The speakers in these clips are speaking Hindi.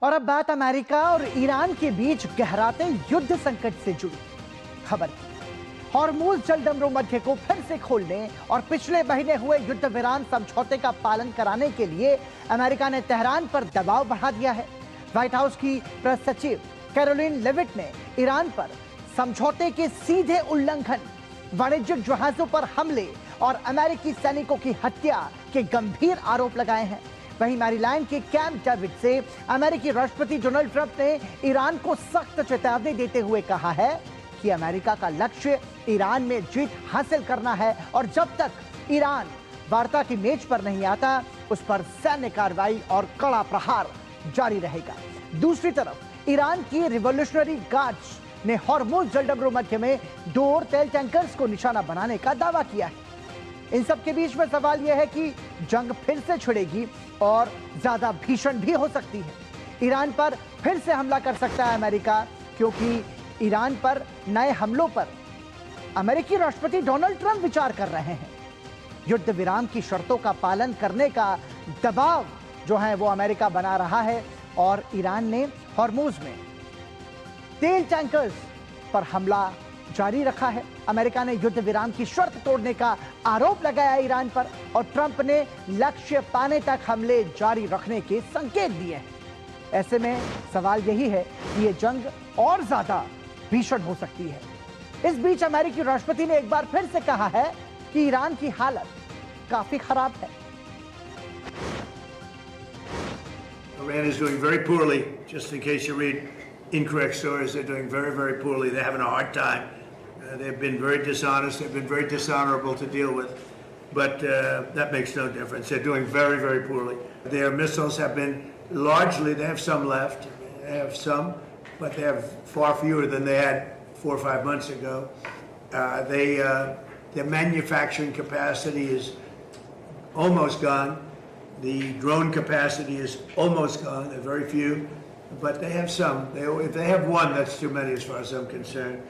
और अब बात अमेरिका और ईरान के बीच गहराते युद्ध संकट से जुड़ी खबर की। हॉर्मुज जलडमरू मध्य को फिर से खोलने और पिछले महीने हुए युद्ध विराम समझौते का पालन कराने के लिए अमेरिका ने तेहरान पर दबाव बढ़ा दिया है। व्हाइट हाउस की प्रेस सचिव कैरोलिन लेविट ने ईरान पर समझौते के सीधे उल्लंघन, वाणिज्यिक जहाजों पर हमले और अमेरिकी सैनिकों की हत्या के गंभीर आरोप लगाए हैं। वहीं मैरीलैंड के कैंप डेविड से अमेरिकी राष्ट्रपति डोनाल्ड ट्रंप ने ईरान को सख्त चेतावनी देते हुए कहा है कि अमेरिका का लक्ष्य ईरान में जीत हासिल करना है और जब तक ईरान वार्ता की मेज पर नहीं आता, उस पर सैन्य कार्रवाई और कड़ा प्रहार जारी रहेगा। दूसरी तरफ ईरान की रिवॉल्यूशनरी गार्ड्स ने हॉर्मुज जलडमरू मध्य में 2 और तेल टैंकर्स को निशाना बनाने का दावा किया है। इन सब के बीच में सवाल यह है कि जंग फिर से छिड़ेगी और ज्यादा भीषण भी हो सकती है। ईरान पर फिर से हमला कर सकता है अमेरिका, क्योंकि ईरान पर नए हमलों पर अमेरिकी राष्ट्रपति डोनाल्ड ट्रंप विचार कर रहे हैं। युद्ध विराम की शर्तों का पालन करने का दबाव जो है वो अमेरिका बना रहा है और ईरान ने हॉर्मुज में तेल टैंकर्स पर हमला जारी रखा है। अमेरिका ने युद्ध विराम की शर्त तोड़ने का आरोप लगाया ईरान पर और ट्रंप ने लक्ष्य पाने तक हमले जारी रखने के संकेत दिए हैं। ऐसे में सवाल यही है कि ये जंग और ज्यादा भीषण हो सकती है। इस बीच अमेरिकी राष्ट्रपति ने एक बार फिर से कहा है कि ईरान की हालत काफी खराब है। Iran is doing very poorly. Just in case you read incorrect stories, they're doing very, very poorly. They're having a hard time. They've been very dishonest. They've been very dishonorable to deal with. But that makes no difference. They're doing very, very poorly. Their missiles have been largely, they have some left. They have some, but they have far fewer than they had 4 or 5 months ago. Their manufacturing capacity is almost gone. The drone capacity is almost gone. There are very few, but they have some. If they have one, that's too many as far as I'm concerned.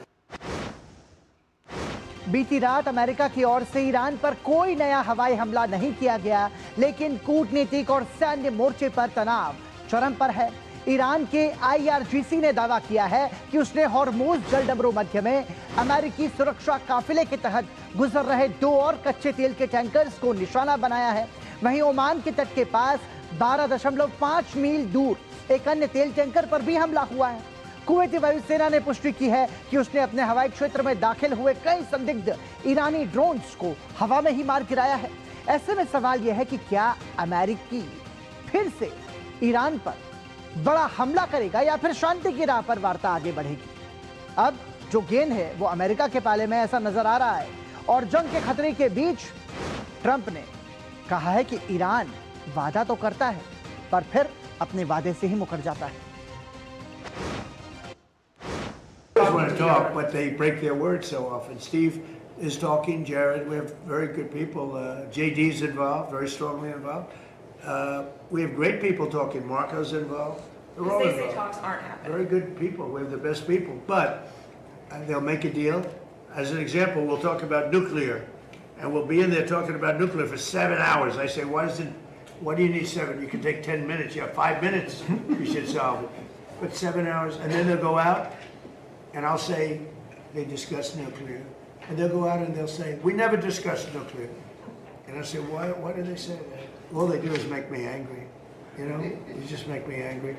बीती रात अमेरिका की ओर से ईरान पर कोई नया हवाई हमला नहीं किया गया, लेकिन कूटनीतिक और सैन्य मोर्चे पर तनाव चरम पर है। ईरान के IRGC ने दावा किया है कि उसने हॉर्मुज जलडमरू मध्य में अमेरिकी सुरक्षा काफिले के तहत गुजर रहे 2 और कच्चे तेल के टैंकर्स को निशाना बनाया है। वहीं ओमान के तट के पास 12.5 मील दूर एक अन्य तेल टैंकर पर भी हमला हुआ है। कुवैती वायुसेना ने पुष्टि की है कि उसने अपने हवाई क्षेत्र में दाखिल हुए कई संदिग्ध ईरानी ड्रोन्स को हवा में ही मार गिराया है। ऐसे में सवाल यह है कि क्या अमेरिकी फिर से ईरान पर बड़ा हमला करेगा या फिर शांति की राह पर वार्ता आगे बढ़ेगी। अब जो गेंद है वो अमेरिका के पाले में ऐसा नजर आ रहा है और जंग के खतरे के बीच ट्रंप ने कहा है कि ईरान वादा तो करता है पर फिर अपने वादे से ही मुकर जाता है। I want to talk, but they break their word so often. Steve is talking, Jared, we have very good people. JD's involved, very strongly involved. We have great people talking. Marco's involved. They're all involved. They say talks aren't happening. Very good people. We have the best people. But they'll make a deal. As an example, we'll talk about nuclear. And we'll be in there talking about nuclear for 7 hours. I say, why do you need 7? You can take 10 minutes. You have 5 minutes. You should solve it. But 7 hours. And then they'll go out. And I'll say, they discussed nuclear. And they'll go out and they'll say, we never discussed nuclear. And I say, why do they say that? All they do is make me angry. You know, they just make me angry.